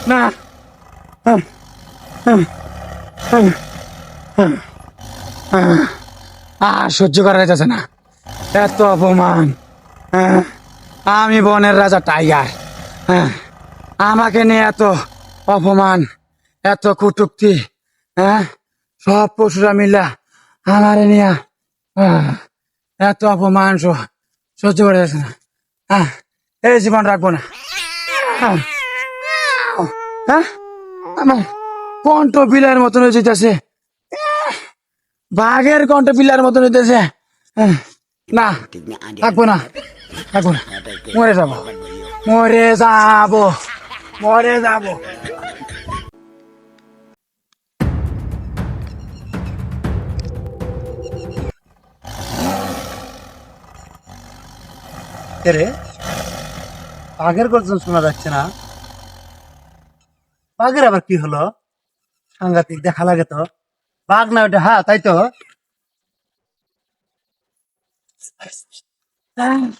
না আর সহ্য করা যাচ্ছে না, এত অপমান। আমি বনের রাজা টাইগার, আমাকে নিয়ে এত অপমান, এত কটূক্তি, সব পশুরা মিলা আমারে নিয়ে এত অপমান সহ্য করা যাচ্ছে না। এই জীবন রাখবো না। আমার কণ্ঠ বিলের মতন হয়ে যেতেছে, বাঘের কণ্ঠ বিলের মতন হইতেছে। না, থাকবো না, থাকবো না, মরে যাবো, মরে যাবো, মরে যাবো। রে বাঘের গর্জন শোনা যাচ্ছে না, বাঘের আবার কি হলো? সাংঘাতিক দেখা লাগে তো, বাঘ না ওটা? হ্যাঁ তাই তো,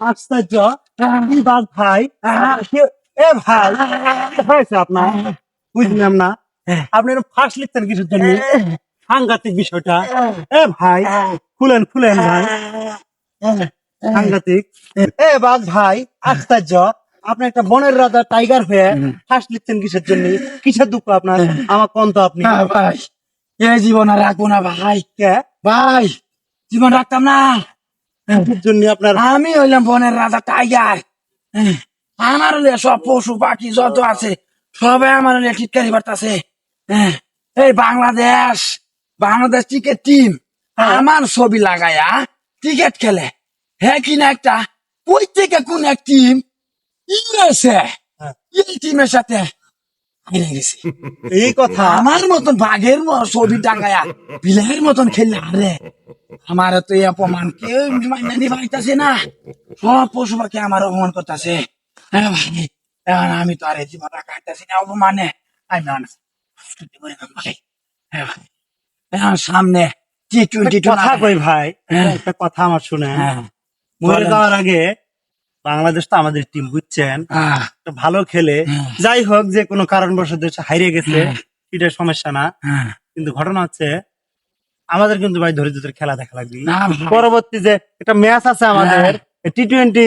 আশ্চর্য। কি বাঘ ভাই? এ ভাই হয়েছে আপনার, বুঝলাম না, আপনি ফার্স্ট লিখছেন কিছুর জন্য? সাংঘাতিক বিষয়টা। এ ভাই খুলেন খুলেন ভাই, সাংঘাতিক। এ বাঘ ভাই আশ্চর্য, আপনি একটা বনের রাজা টাইগার হয়ে ফাঁস লিখছেন কিসের জন্য? কিসের দুঃখ আপনার? আমার কোন তো আপনি ভাই এই জীবন আর রাখবো না ভাই। কে ভাই জীবন রাখতাম না, জন্য আপনার? আমি হইলাম বনের রাজা টাইগার। আমার হলে সব পশু পাখি যত আছে সবাই আমার হলে টিটকারি বাড়তাছে। এই বাংলাদেশ ক্রিকেট টিম আমার ছবি লাগায়া ক্রিকেট খেলে। হ্যাঁ কিনা একটা কই থেকে কোন এক টিম ইউএসএ, এই টিমের সাথে হেরে গেছে। এই কথা? আমার মতন বাঘের ছবি টাঙ্গায়া বিলের মতন খেললে আরে আমার তো এই অপমান কেউ মাইনে নিতে পারতেছে না, সব পশু পাখি আমার অপমান করতেছে। এখন আমি তো আর এই জীবনটা কাটতেছি না অপমানে। আমি এখন সামনে T20 কথা কই ভাই, একটা কথা আমার শুনে। মরে যাওয়ার আগে বাংলাদেশ তো আমাদের টিম, বুঝছেন, ভালো খেলে, যাই হোক যে কোনো কারণবশত হারিয়ে গেছে, এটা সমস্যা না। কিন্তু ঘটনা হচ্ছে আমাদের কিন্তু ভাই ধৈর্য ধরে খেলা দেখা লাগবে। পরবর্তী যে একটা ম্যাচ আছে আমাদের T20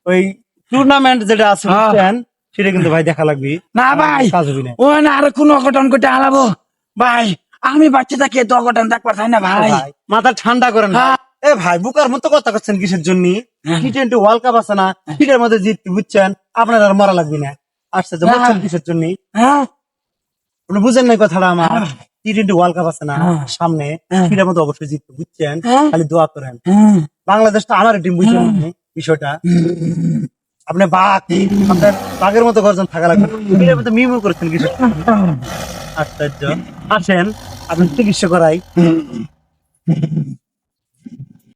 ওই টুর্নামেন্ট যেটা আছে, বুঝছেন, সেটা কিন্তু ভাই দেখা লাগবে। না ভাই কাজ হবে না। ও না, আর কোন অঘটন করতে হালাবো ভাই। আমি বাচ্চা থাকি তো অঘটন দেখবার চাই না ভাই। মাথা ঠান্ডা করেন এ ভাই, বুকার মতো কথা করছেন কিসের জন্য? T20 ওয়ার্ল্ড কাপ আছে না, সেটার মধ্যে জিততে, বুঝছেন, আপনার আর মরা লাগবে না। আসছে যে বলছেন কিসের জন্য? আপনি বুঝেন নাই কথাটা আমার? T20 ওয়ার্ল্ড কাপ আছে না সামনে, সেটার মধ্যে অবশ্যই জিততে, বুঝছেন, খালি দোয়া করেন। বাংলাদেশ তো আমার টিম, বুঝছেন বিষয়টা? আপনি আপনার বাঘের মতো গর্জন থাকা লাগবে, এটার মধ্যে মিমো করেছেন কিছু। আশ্চর্য। আসেন আপনি চিকিৎসা করাই।